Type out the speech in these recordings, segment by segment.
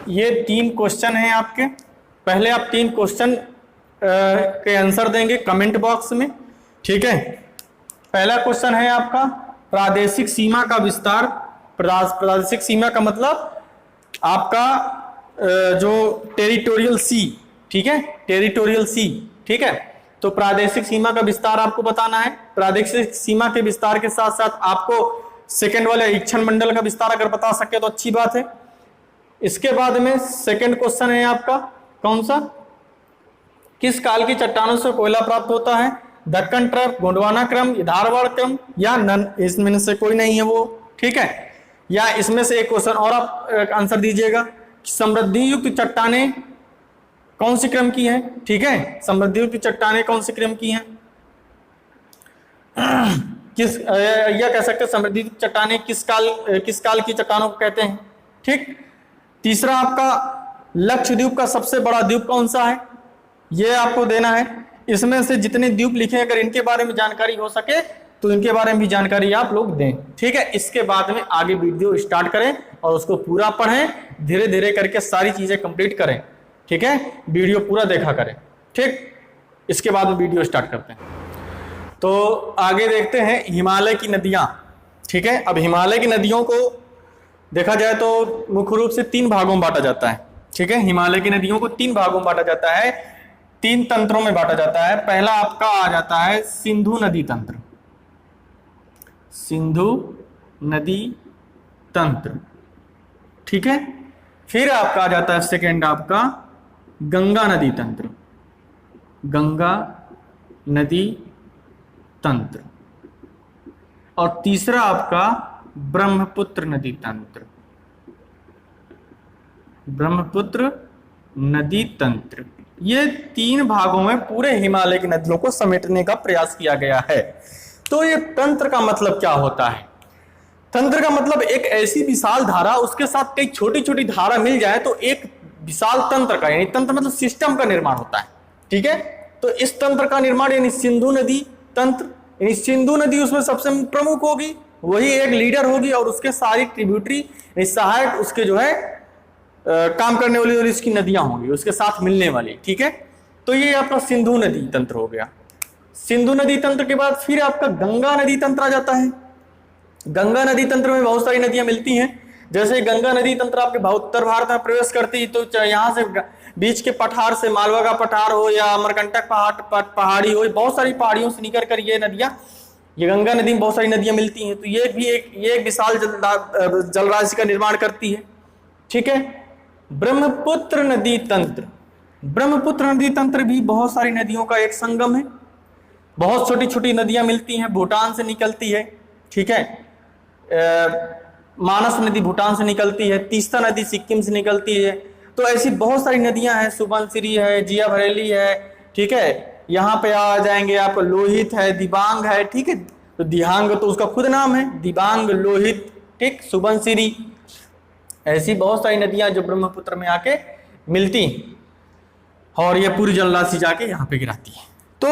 ये 3 क्वेश्चन हैं आपके। पहले आप 3 क्वेश्चन के आंसर देंगे कमेंट बॉक्स में, ठीक है। पहला क्वेश्चन है आपका प्रादेशिक सीमा का विस्तार। प्रादेशिक सीमा का मतलब आपका जो टेरिटोरियल सी, ठीक है, टेरिटोरियल सी, ठीक है। तो प्रादेशिक सीमा का विस्तार आपको बताना है। प्रादेशिक सीमा के विस्तार के साथ साथ आपको सेकंड वाले इक्षण मंडल का विस्तार अगर बता सके तो अच्छी बात है। इसके बाद में सेकंड क्वेश्चन है आपका कौन सा, किस काल की चट्टानों से कोयला प्राप्त होता है? दक्कन ट्रैप, गोंडवाना क्रम, धारवाड़ क्रम या नन, इसमें से कोई नहीं है वो, ठीक है। या इसमें से एक क्वेश्चन और आप आंसर दीजिएगा, समृद्धि युक्त चट्टानें कौन सी क्रम की हैं? ठीक है, समृद्धि युक्त चट्टानें कौन सी क्रम की हैं? किस या कह सकते हैं समृद्धि युक्त चट्टानें किस काल की चट्टानों को कहते हैं, ठीक। तीसरा आपका लक्षद्वीप का सबसे बड़ा द्वीप कौन सा है, ये आपको देना है। इसमें से जितने द्वीप लिखे अगर इनके बारे में जानकारी हो सके तो इनके बारे में भी जानकारी आप लोग दें, ठीक है। इसके बाद में आगे वीडियो स्टार्ट करें और उसको पूरा पढ़ें, धीरे धीरे करके सारी चीजें कंप्लीट करें, ठीक है। वीडियो पूरा देखा करें, ठीक। इसके बाद में वीडियो स्टार्ट करते हैं। तो आगे देखते हैं हिमालय की नदियां, ठीक है। अब हिमालय की नदियों को देखा जाए तो मुख्य रूप से 3 भागों में बांटा जाता है, ठीक है। हिमालय की नदियों को 3 भागों में बांटा जाता है, 3 तंत्रों में बांटा जाता है। पहला आपका आ जाता है सिंधु नदी तंत्र, सिंधु नदी तंत्र, ठीक है। फिर आपका आ जाता है सेकेंड आपका गंगा नदी तंत्र, गंगा नदी तंत्र। और तीसरा आपका ब्रह्मपुत्र नदी तंत्र, ब्रह्मपुत्र नदी तंत्र। ये 3 भागों में पूरे हिमालय की नदियों को समेटने का प्रयास किया गया है। तो ये तंत्र का मतलब क्या होता है? तंत्र का मतलब एक ऐसी विशाल धारा, उसके साथ कई छोटी छोटी धारा मिल जाए तो एक विशाल तंत्र का, यानी तंत्र मतलब सिस्टम का निर्माण होता है, ठीक है। तो इस तंत्र का निर्माण यानी सिंधु नदी तंत्र, यानी सिंधु नदी उसमें सबसे प्रमुख होगी, वही एक लीडर होगी और उसके सारी ट्रिब्यूटरी सहायक उसके जो है काम करने वाली और इसकी नदियां होंगी उसके साथ मिलने वाली, ठीक है। तो ये आपका सिंधु नदी तंत्र हो गया। सिंधु नदी तंत्र के बाद फिर आपका गंगा नदी तंत्र आ जाता है। गंगा नदी तंत्र में बहुत सारी नदियां मिलती हैं। जैसे गंगा नदी तंत्र आपके उत्तर भारत में प्रवेश करती है तो यहाँ से बीच के पठार से, मालवा का पठार हो या अमरकंटक पहाड़ी हो, बहुत सारी पहाड़ियों से निकल कर ये नदियां, ये गंगा नदी में बहुत सारी नदियां मिलती हैं। तो ये भी एक विशाल जलराशि का निर्माण करती है, ठीक है। ब्रह्मपुत्र नदी तंत्र, ब्रह्मपुत्र नदी तंत्र भी बहुत सारी नदियों का एक संगम है। बहुत छोटी छोटी नदियां मिलती हैं, भूटान से निकलती है, ठीक है। मानस नदी भूटान से निकलती है, तीस्ता नदी सिक्किम से निकलती है। तो ऐसी बहुत सारी नदियां हैं, सुबनसिरी है, जिया भरेली है, ठीक है। यहाँ पे आ जाएंगे आपको लोहित है, दिबांग है, ठीक है। तो दिहांग तो उसका खुद नाम है, दिबांग, लोहित, ठीक, सुबनसिरी, ऐसी बहुत सारी नदियां जो ब्रह्मपुत्र में आके मिलती और ये पूरी जलराशि जाके यहाँ पे गिराती है। तो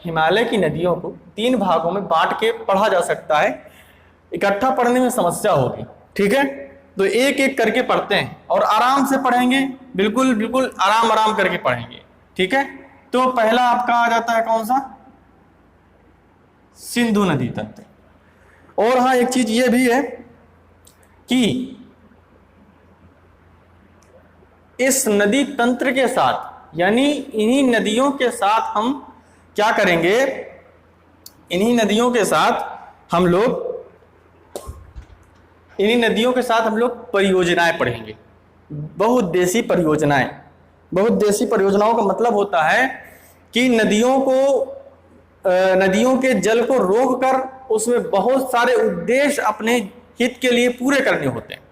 हिमालय की नदियों को 3 भागों में बांट के पढ़ा जा सकता है। इकट्ठा पढ़ने में समस्या होगी, ठीक है। तो एक एक करके पढ़ते हैं और आराम से पढ़ेंगे, बिल्कुल बिल्कुल आराम करके पढ़ेंगे, ठीक है। तो पहला आपका आ जाता है कौन सा, सिंधु नदी तंत्र। और हाँ एक चीज ये भी है कि इस नदी तंत्र के साथ, यानी इन्हीं नदियों के साथ हम क्या करेंगे, इन्हीं नदियों के साथ हम लोग परियोजनाएं पढ़ेंगे, बहुउद्देशीय परियोजनाएं। बहुउद्देशीय परियोजनाओं का मतलब होता है कि नदियों के जल को रोककर उसमें बहुत सारे उद्देश्य अपने हित के लिए पूरे करने होते हैं,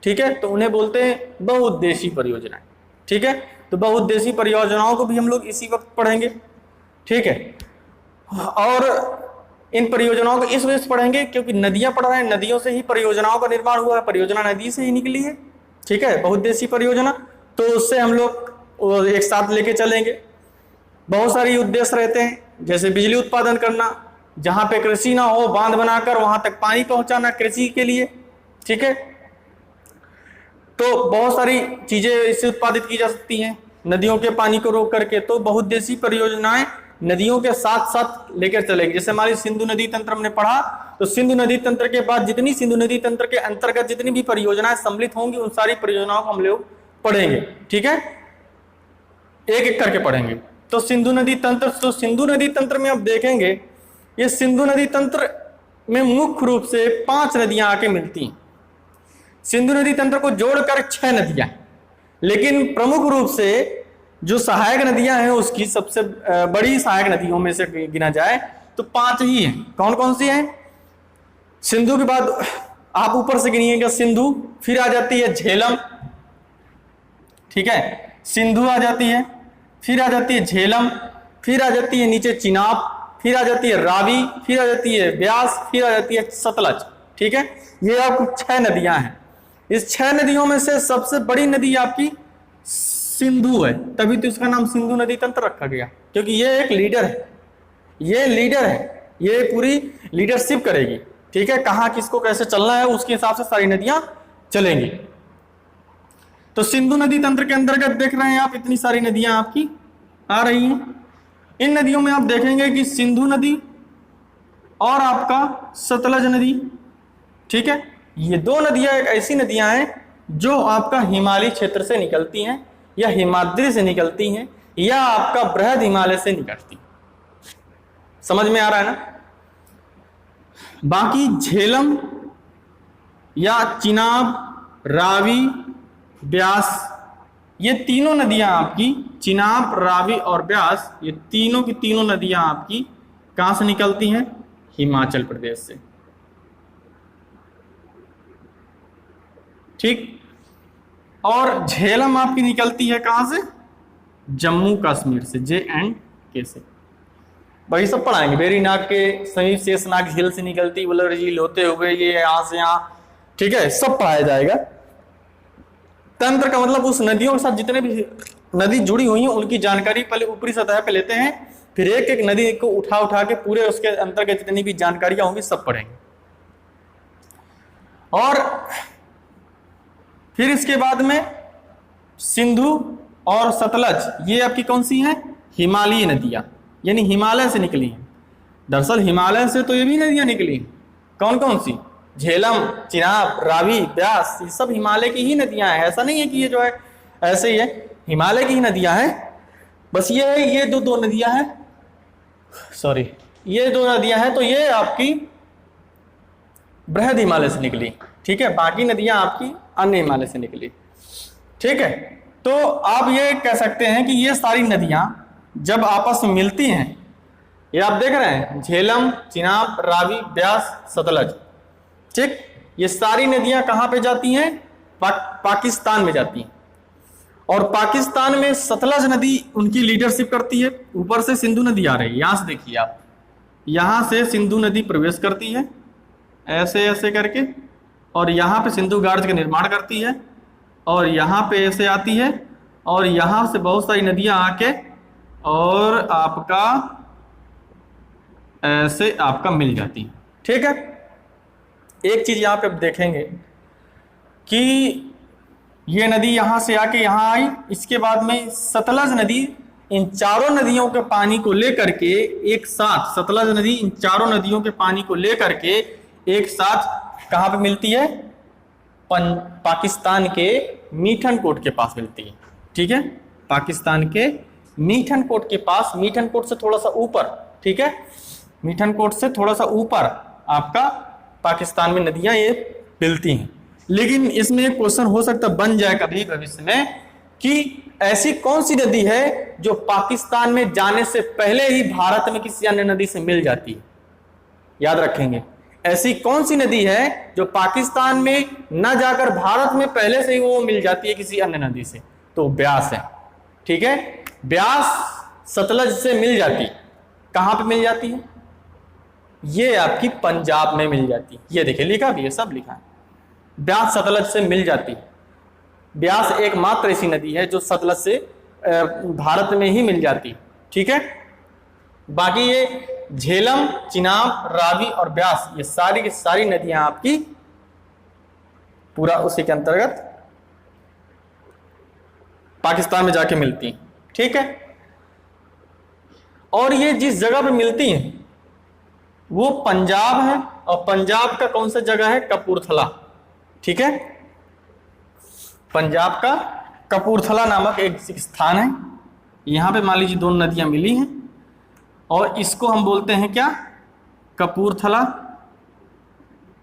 ठीक है। तो उन्हें बोलते हैं बहुउद्देशीय परियोजनाएं, ठीक है। तो बहुउद्देशीय परियोजनाओं को भी हम लोग इसी वक्त पढ़ेंगे, ठीक है। और इन परियोजनाओं को इस वजह से पढ़ेंगे क्योंकि नदियां पढ़ रहे हैं, नदियों से ही परियोजनाओं का निर्माण हुआ है, परियोजना नदी से ही निकली है, ठीक है, बहुउद्देशीय परियोजना। तो उससे हम लोग एक साथ लेके चलेंगे। बहुत सारी उद्देश्य रहते हैं, जैसे बिजली उत्पादन करना, जहां पे कृषि ना हो बांध बनाकर वहां तक पानी पहुंचाना कृषि के लिए, ठीक है। तो बहुत सारी चीजें इससे उत्पादित की जा सकती हैं नदियों के पानी को रोक करके। तो बहुउद्देशीय परियोजनाएं नदियों के साथ साथ लेकर चलेगी। जैसे हमारी सिंधु नदी तंत्र हमने पढ़ा, तो सिंधु नदी तंत्र के बाद जितनी सिंधु नदी तंत्र के अंतर्गत जितनी भी परियोजनाएं सम्मिलित होंगी उन सारी परियोजनाओं को हम लोग पढ़ेंगे। ठीक है, एक एक करके पढ़ेंगे। तो सिंधु नदी तंत्र, तो सिंधु नदी तंत्र में अब देखेंगे, ये सिंधु नदी तंत्र में मुख्य रूप से 5 नदियां आके मिलती हैं। सिंधु नदी तंत्र को जोड़कर 6 नदियां, लेकिन प्रमुख रूप से जो सहायक नदियां हैं उसकी सबसे बड़ी सहायक नदियों में से गिना जाए तो 5 ही हैं। कौन कौन सी हैं? सिंधु के बाद आप ऊपर से गिनिएगा सिंधु, फिर आ जाती है झेलम, ठीक है, सिंधु आ जाती है, फिर आ जाती है झेलम, फिर आ जाती है नीचे चिनाब, फिर आ जाती है रावी, फिर आ जाती है ब्यास, फिर आ जाती है सतलज। ठीक है, ये आपको 6 नदियां हैं। इस 6 नदियों में से सबसे बड़ी नदी आपकी सिंधु है, तभी तो इसका नाम सिंधु नदी तंत्र रखा गया, क्योंकि ये एक लीडर है, ये लीडर है, ये पूरी लीडरशिप करेगी। ठीक है, कहाँ किसको कैसे चलना है उसके हिसाब से सारी नदियां चलेंगी। तो सिंधु नदी तंत्र के अंतर्गत देख रहे हैं आप, इतनी सारी नदियां आपकी आ रही हैं। इन नदियों में आप देखेंगे कि सिंधु नदी और आपका सतलज नदी, ठीक है, ये 2 नदियां एक ऐसी नदियां हैं जो आपका हिमालय क्षेत्र से निकलती हैं, या हिमाद्री से निकलती हैं, या आपका बृहद हिमालय से निकलती हैं। समझ में आ रहा है ना? बाकी झेलम या चिनाब, रावी, ब्यास, ये तीनों नदियां आपकी, चिनाब, रावी और ब्यास, ये तीनों की तीनों नदियां आपकी कहां से निकलती हैं? हिमाचल प्रदेश से। ठीक, और झेलम आपकी निकलती है कहां से? जम्मू कश्मीर से, JNK से। वही सब पढ़ाएंगे, वेरीनाग के समीप शेषनाग झील से निकलती वुलर झील होते हुए ये यहां से यहां, ठीक है, सब पढ़ाया जाएगा। तंत्र का मतलब उस नदियों के साथ जितने भी नदी जुड़ी हुई हैं उनकी जानकारी पहले ऊपरी सतह पे लेते हैं, फिर एक एक नदी को उठा उठा के पूरे उसके अंतर्गत जितनी भी जानकारियां होंगी सब पढ़ेंगे। और फिर इसके बाद में सिंधु और सतलज, ये आपकी कौन सी हैं? हिमालयी नदियां, यानी हिमालय से निकली हैं। दरअसल हिमालय से तो ये भी नदियां निकली हैं। कौन कौन सी? झेलम, चिनाब, रावी, ब्यास, ये सब हिमालय की ही नदियां हैं। ऐसा नहीं है कि ये जो है ऐसे ही है, हिमालय की ही नदियां हैं। बस ये है, ये दो नदियां हैं, सॉरी, ये 2 नदियां हैं, तो ये आपकी बृहद हिमालय से निकली। ठीक है, बाकी नदियां आपकी अन्य हिमालय से निकली। ठीक है, तो आप ये कह सकते हैं कि ये सारी नदियां जब आपस में मिलती हैं, ये आप देख रहे हैं, झेलम, चिनाब, रावी, ब्यास, सतलज, ठीक, ये सारी नदियां कहां पे जाती हैं? पाकिस्तान में जाती हैं। और पाकिस्तान में सतलज नदी उनकी लीडरशिप करती है। ऊपर से सिंधु नदी आ रही है, यहां से देखिए आप, यहां से सिंधु नदी प्रवेश करती है ऐसे ऐसे करके, और यहाँ पे सिंधु घाट का निर्माण करती है, और यहाँ पे ऐसे आती है, और यहाँ से बहुत सारी नदियां आके और आपका ऐसे आपका मिल जाती है। ठीक है, एक चीज यहाँ पे देखेंगे कि ये नदी यहाँ से आके यहाँ आई, इसके बाद में सतलज नदी इन चारों नदियों के पानी को लेकर के एक साथ, सतलज नदी इन चारों नदियों के पानी को लेकर के एक साथ कहाँ पे मिलती है? पाकिस्तान के मीठन कोट के पास मिलती है। ठीक है, पाकिस्तान के मीठन कोट के पास, मीठन कोट से थोड़ा सा ऊपर, ठीक है, मीठन कोट से थोड़ा सा ऊपर आपका पाकिस्तान में नदियां ये मिलती हैं। लेकिन इसमें एक क्वेश्चन हो सकता बन जाए कभी भविष्य में कि ऐसी कौन सी नदी है जो पाकिस्तान में जाने से पहले ही भारत में किसी अन्य नदी से मिल जाती है? याद रखेंगे, ऐसी कौन सी नदी है जो पाकिस्तान में न जाकर भारत में पहले से ही वो मिल जाती है किसी अन्य नदी से? तो ब्यास है। ठीक है, ब्यास सतलज से मिल जाती, कहां पे मिल जाती है? ये आपकी पंजाब में मिल जाती है। ये देखिए लिखा भी है, सब लिखा है, ब्यास सतलज से मिल जाती है। ब्यास एकमात्र ऐसी नदी है जो सतलज से भारत में ही मिल जाती है। ठीक है, बाकी ये झेलम, चिनाब, रावी और ब्यास, ये सारी की सारी नदियां आपकी पूरा उसी के अंतर्गत पाकिस्तान में जाके मिलती हैं, ठीक है। और ये जिस जगह पे मिलती हैं वो पंजाब है, और पंजाब का कौन सा जगह है, कपूरथला, ठीक है। पंजाब का कपूरथला नामक एक स्थान है, यहां पे मान लीजिए दोनों नदियां मिली हैं और इसको हम बोलते हैं क्या, कपूरथला।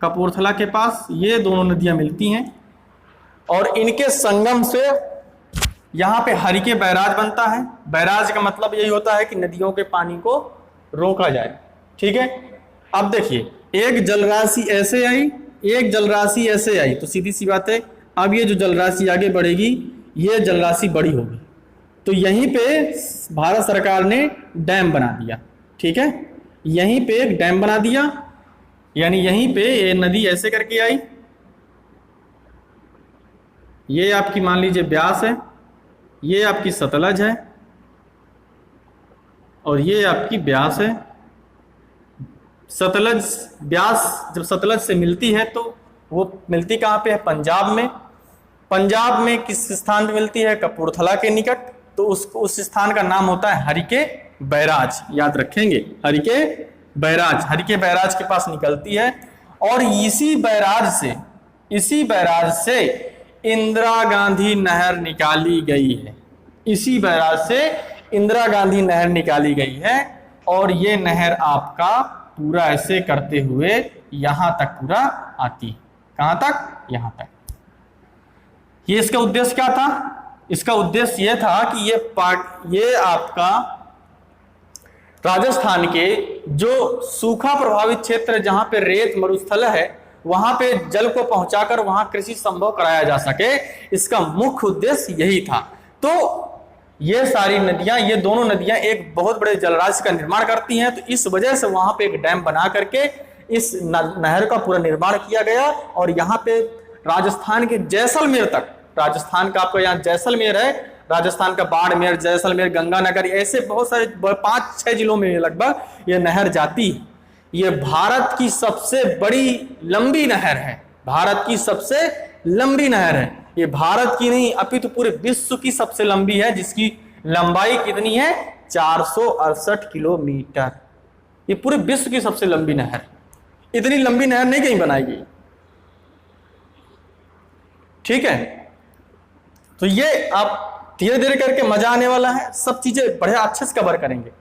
कपूरथला के पास ये दोनों नदियां मिलती हैं और इनके संगम से यहाँ पे हरिके बैराज बनता है। बैराज का मतलब यही होता है कि नदियों के पानी को रोका जाए, ठीक है। अब देखिए, एक जलराशि ऐसे आई, एक जलराशि ऐसे आई, तो सीधी सी बात है अब ये जो जलराशि आगे बढ़ेगी ये जलराशि बड़ी होगी, तो यहीं पे भारत सरकार ने डैम बना दिया, ठीक है। यहीं पे एक डैम बना दिया, यानी यहीं पे ये नदी ऐसे करके आई, ये आपकी मान लीजिए ब्यास है, ये आपकी सतलज है और ये आपकी ब्यास है। सतलज ब्यास जब सतलज से मिलती है तो वो मिलती कहाँ पे है, पंजाब में। पंजाब में किस स्थान पे मिलती है, कपूरथला के निकट, तो उस स्थान का नाम होता है हरिके बैराज, याद रखेंगे, हरिके बैराज। हरिके बैराज के पास निकलती है और इसी बैराज से इंदिरा गांधी नहर निकाली गई है, इसी बैराज से इंदिरा गांधी नहर निकाली गई है। और ये नहर आपका पूरा ऐसे करते हुए यहां तक पूरा आती है, कहां तक, यहां तक। ये इसका उद्देश्य क्या था, इसका उद्देश्य यह था कि ये आपका राजस्थान के जो सूखा प्रभावित क्षेत्र जहां पे रेत मरुस्थल है वहां पे जल को पहुंचाकर वहां कृषि संभव कराया जा सके, इसका मुख्य उद्देश्य यही था। तो ये सारी नदियां, ये दोनों नदियां एक बहुत बड़े जलराशि का निर्माण करती हैं, तो इस वजह से वहां पे एक डैम बना करके इस नहर का पूरा निर्माण किया गया। और यहाँ पे राजस्थान के जैसलमेर तक, राजस्थान का आपका यहाँ जैसलमेर है, राजस्थान का बाड़मेर, जैसलमेर, गंगानगर, ऐसे बहुत सारे 5-6 जिलों में लगभग ये नहर जाती है। ये भारत की सबसे बड़ी लंबी नहर है, भारत की सबसे लंबी नहर है। ये भारत की नहीं अपितु पूरे विश्व की सबसे लंबी है, जिसकी लंबाई कितनी है, 468 किलोमीटर। ये पूरे विश्व की सबसे लंबी नहर, इतनी लंबी नहर नहीं कहीं बनाई गई, ठीक है। तो ये आप धीरे धीरे करके मजा आने वाला है, सब चीजें बढ़िया अच्छे से कवर करेंगे,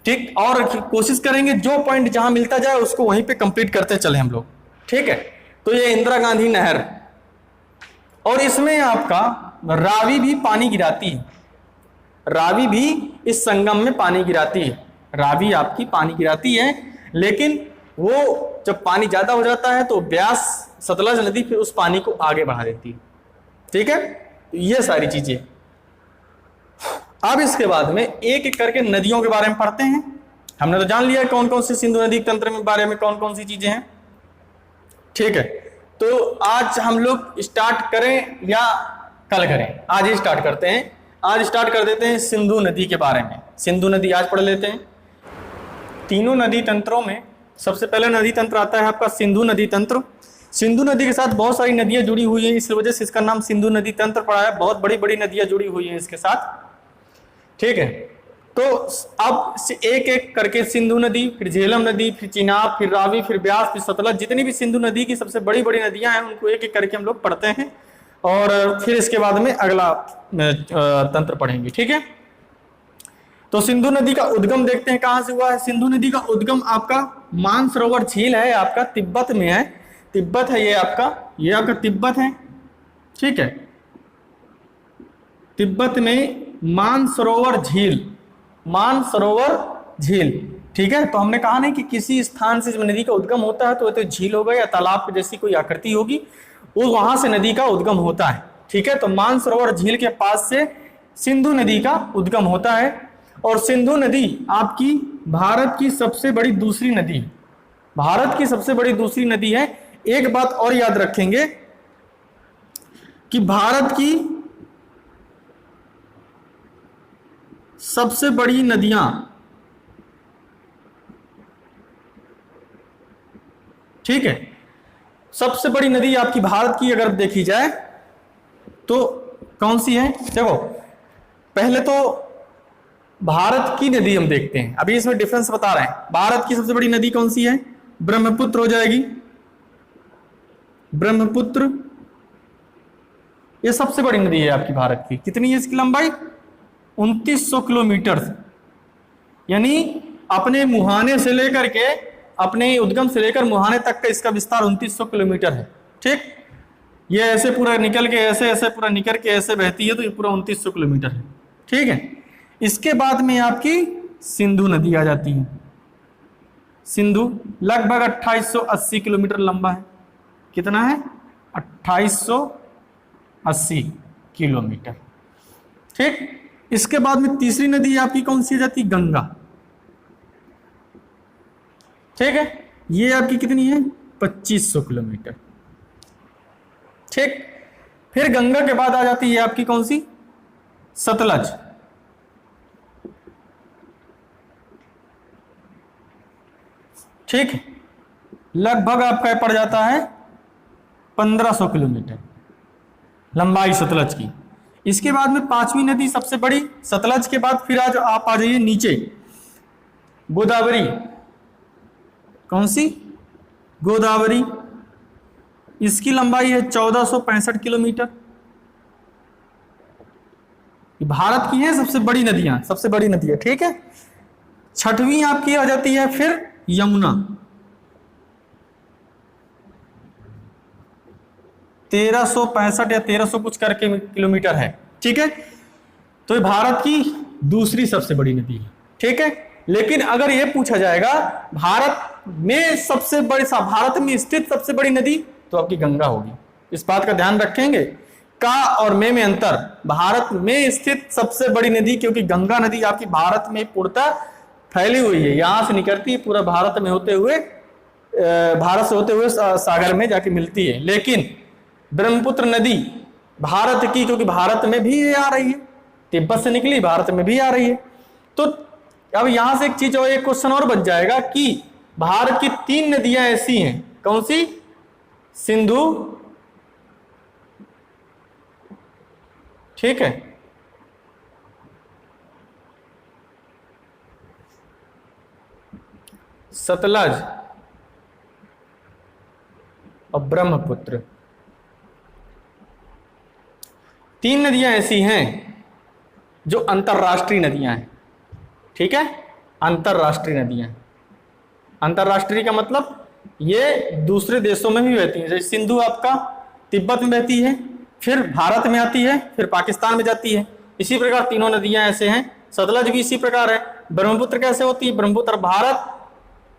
ठीक। और कोशिश करेंगे जो पॉइंट जहां मिलता जाए उसको वहीं पे कंप्लीट करते चले हम लोग, ठीक है। तो ये इंदिरा गांधी नहर, और इसमें आपका रावी भी पानी गिराती है, रावी भी इस संगम में पानी गिराती है, रावी आपकी पानी गिराती है। लेकिन वो जब पानी ज्यादा हो जाता है तो ब्यास सतलज नदी फिर उस पानी को आगे बढ़ा देती है, ठीक है। तो ये सारी चीजें, अब इसके बाद में एक एक करके नदियों के बारे में पढ़ते हैं। हमने तो जान लिया कौन कौन सी सिंधु नदी तंत्र में बारे में कौन कौन सी चीजें हैं, ठीक है। तो आज हम लोग स्टार्ट करें या कल करें, आज ही स्टार्ट करते हैं। आज स्टार्ट कर देते हैं सिंधु नदी के बारे में। सिंधु नदी आज पढ़ लेते हैं। तीनों नदी तंत्रों में सबसे पहले नदी तंत्र आता है आपका सिंधु नदी तंत्र। सिंधु नदी के साथ बहुत सारी नदियां जुड़ी हुई हैं, इस वजह से इसका नाम सिंधु नदी तंत्र पड़ा है। बहुत बड़ी बड़ी नदियां जुड़ी हुई हैं इसके साथ, ठीक है। तो अब एक एक करके सिंधु नदी, फिर झेलम नदी, फिर चिनाब, फिर रावी, फिर ब्यास, फिर सतलज, जितनी भी सिंधु नदी की सबसे बड़ी बड़ी नदियां हैं उनको एक एक करके हम लोग पढ़ते हैं और फिर इसके बाद में अगला तंत्र पढ़ेंगे, ठीक है। तो सिंधु नदी का उद्गम देखते हैं कहां से हुआ है। सिंधु नदी का उद्गम आपका मानसरोवर झील है, आपका तिब्बत में है, तिब्बत है ये आपका तिब्बत है, ठीक है। तिब्बत में मानसरोवर झील, ठीक है। तो हमने कहा नहीं कि किसी स्थान से जब नदी का उद्गम होता है तो वह तो झील होगा या तालाब जैसी कोई आकृति होगी, वो वहां से नदी का उद्गम होता है, ठीक है। तो मानसरोवर झील के पास से सिंधु नदी का उद्गम होता है। और सिंधु नदी आपकी भारत की सबसे बड़ी दूसरी नदी, भारत की सबसे बड़ी दूसरी नदी है। एक बात और याद रखेंगे कि भारत की सबसे बड़ी नदियां, ठीक है, सबसे बड़ी नदी आपकी भारत की अगर देखी जाए तो कौन सी है? देखो पहले तो भारत की नदी हम देखते हैं, अभी इसमें डिफरेंस बता रहे हैं। भारत की सबसे बड़ी नदी कौन सी है? ब्रह्मपुत्र हो जाएगी, ब्रह्मपुत्र ये सबसे बड़ी नदी है आपकी भारत की। कितनी है इसकी लंबाई? 2900 किलोमीटर, यानी अपने मुहाने से लेकर के, अपने उद्गम से लेकर मुहाने तक का इसका विस्तार 2900 किलोमीटर है। ठीक, ये ऐसे पूरा निकल के ऐसे ऐसे पूरा निकल के ऐसे बहती है, तो ये पूरा 2900 किलोमीटर है। ठीक है, इसके बाद में आपकी सिंधु नदी आ जाती है। सिंधु लगभग 2880 किलोमीटर लंबा है। कितना है? 2880 किलोमीटर। ठीक, इसके बाद में तीसरी नदी आपकी कौन सी आ जाती? गंगा। ठीक है, ये आपकी कितनी है? 2500 किलोमीटर। ठीक, फिर गंगा के बाद आ जाती है आपकी कौन सी? सतलज। ठीक है, लगभग आपका पड़ जाता है 1500 किलोमीटर लंबाई सतलज की। इसके बाद में पांचवी नदी सबसे बड़ी सतलज के बाद फिर आज आप आ जाइए नीचे, गोदावरी। कौन सी? गोदावरी। इसकी लंबाई है 1465 किलोमीटर। भारत की है सबसे बड़ी नदियां, सबसे बड़ी नदी है। ठीक है, छठवीं आपकी आ जाती है फिर यमुना। 1365 या 1300 कुछ करके किलोमीटर है। ठीक है, तो ये भारत की दूसरी सबसे बड़ी नदी है। ठीक है, लेकिन अगर यह पूछा जाएगा भारत में सबसे बड़ी, भारत में स्थित सबसे बड़ी नदी, तो आपकी गंगा होगी। इस बात का ध्यान रखेंगे, का और में अंतर। भारत में स्थित सबसे बड़ी नदी, क्योंकि गंगा नदी आपकी भारत में पूर्णतः फैली हुई है, यहां से निकलती है पूरा भारत में होते हुए, भारत से होते हुए सागर में जाके मिलती है। लेकिन ब्रह्मपुत्र नदी भारत की, क्योंकि भारत में भी ये आ रही है, तिब्बत से निकली भारत में भी आ रही है। तो अब यहां से एक चीज और, एक क्वेश्चन और बच जाएगा कि भारत की 3 नदियां ऐसी हैं। कौन सी? सिंधु, ठीक है, सतलज और ब्रह्मपुत्र। 3 नदियां ऐसी हैं जो अंतरराष्ट्रीय नदियां हैं। ठीक है, अंतरराष्ट्रीय नदियां। अंतरराष्ट्रीय का मतलब ये दूसरे देशों में भी बहती है। जैसे सिंधु आपका तिब्बत में बहती है, फिर भारत में आती है, फिर पाकिस्तान में जाती है। इसी प्रकार तीनों नदियां ऐसे हैं। सतलज भी इसी प्रकार है। ब्रह्मपुत्र कैसे होती है? ब्रह्मपुत्र भारत,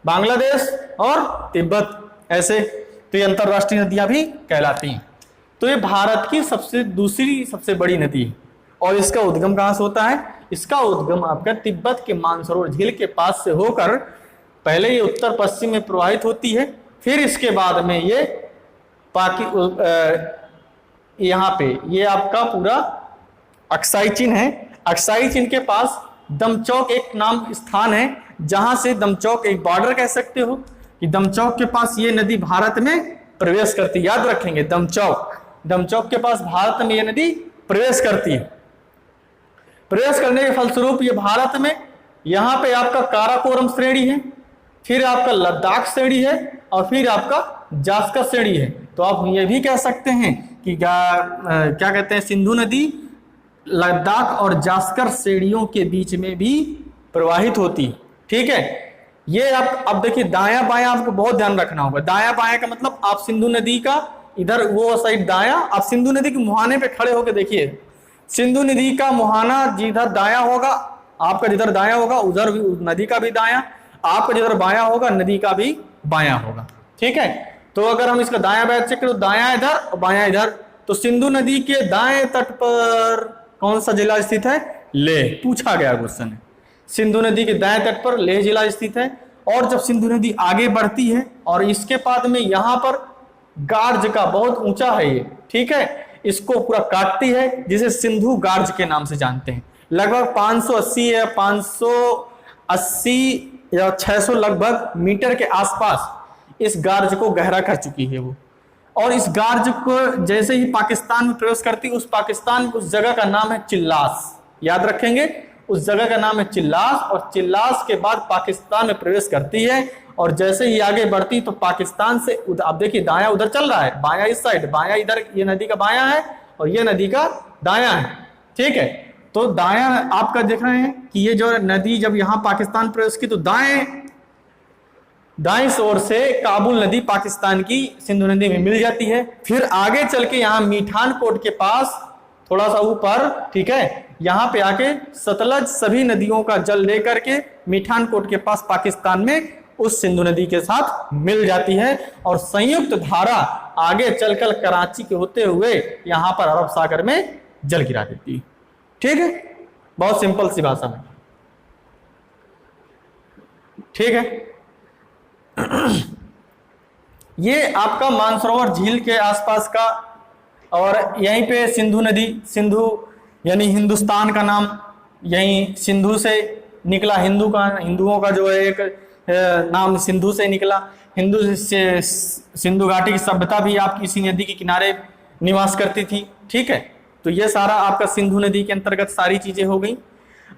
बांग्लादेश और तिब्बत, ऐसे। तो ये अंतरराष्ट्रीय नदियां भी कहलाती हैं। तो ये भारत की दूसरी सबसे बड़ी नदी है। और इसका उद्गम कहां से होता है? इसका उद्गम आपका तिब्बत के मानसरोवर झील के पास से होकर पहले ये उत्तर पश्चिम में प्रवाहित होती है, फिर इसके बाद में ये यहाँ पे ये आपका पूरा अक्साई चीन है। अक्साई चीन के पास दमचौक एक नाम स्थान है, जहां से दमचौक एक बॉर्डर कह सकते हो कि दमचौक के पास ये नदी भारत में प्रवेश करती है। याद रखेंगे, दमचौक के पास भारत में ये नदी प्रवेश करती है। प्रवेश करने के फलस्वरूप ये भारत में यहाँ पे आपका काराकोरम श्रेणी है, फिर आपका लद्दाख श्रेणी है, और फिर आपका जास्कर श्रेणी है। तो आप ये भी कह सकते हैं कि क्या कहते हैं, सिंधु नदी लद्दाख और जास्कर श्रेणियों के बीच में भी प्रवाहित होती है। ठीक है, ये आप अब देखिए दायां बायां आपको बहुत ध्यान रखना होगा। दायां बायां का मतलब आप सिंधु नदी का इधर वो साइड दायां, आप सिंधु नदी के मुहाने पे खड़े होकर देखिए, सिंधु नदी का मुहाना जिधर दायां होगा, आपका जिधर दायां होगा उधर भी नदी का भी दायां, आपका जिधर बायां होगा नदी का भी बायां होगा। ठीक है, तो अगर हम इसका दायां बायां चेक करें तो दायां इधर और बायां इधर। तो सिंधु नदी के दाएं तट पर कौन सा जिला स्थित है? लेह। पूछा गया क्वेश्चन है। सिंधु नदी के दाएं तट पर लेह जिला स्थित है। और जब सिंधु नदी आगे बढ़ती है और इसके बाद में यहाँ पर गार्ज का बहुत ऊंचा है ये, ठीक है, इसको पूरा काटती है, जिसे सिंधु गार्ज के नाम से जानते हैं। लगभग 580 या 580 या 600 लगभग मीटर के आसपास इस गार्ज को गहरा कर चुकी है वो। और इस गार्ज को जैसे ही पाकिस्तान में प्रवेश करती, उस पाकिस्तान उस जगह का नाम है चिल्लास, याद रखेंगे, उस जगह का नाम है चिल्लास। और चिल्लास के बाद पाकिस्तान में प्रवेश करती है, और जैसे ही आगे बढ़ती तो पाकिस्तान से आप देखिए दायां उधर चल रहा है, बायां इस साइड, बायां इधर, ये नदी का बायां है और ये नदी का दायां है, ठीक है। तो दायां आपका देख रहे हैं कि ये जो नदी जब यहां पाकिस्तान प्रवेश की तो दाएं ओर से काबुल नदी पाकिस्तान की सिंधु नदी में मिल जाती है। फिर आगे चल के यहां मीठान कोट के पास थोड़ा सा ऊपर, ठीक है, यहां पे आके सतलज सभी नदियों का जल लेकर के मीठान कोट के पास पाकिस्तान में उस सिंधु नदी के साथ मिल जाती है, और संयुक्त धारा आगे चलकर कराची के होते हुए यहां पर अरब सागर में जल गिरा देती है। ठीक है, बहुत सिंपल सी भाषा में, ठीक है। ये आपका मानसरोवर झील के आसपास का, और यहीं पे सिंधु नदी, सिंधु यानी हिंदुस्तान का नाम यहीं सिंधु से निकला, हिंदुओं का जो है एक नाम सिंधु से निकला। हिंदू से सिंधु घाटी की सभ्यता भी आपकी इसी नदी के किनारे निवास करती थी, ठीक है। तो ये सारा आपका सिंधु नदी के अंतर्गत सारी चीजें हो गई।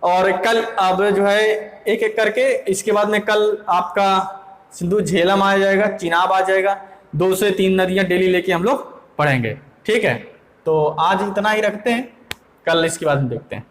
और कल अब जो है एक एक करके, इसके बाद में कल आपका सिंधु झेलम आ जाएगा, चिनाब आ जाएगा, 2 से 3 नदियां डेली लेके हम लोग पढ़ेंगे, ठीक है। तो आज इतना ही रखते हैं, कल इसके बाद में देखते हैं।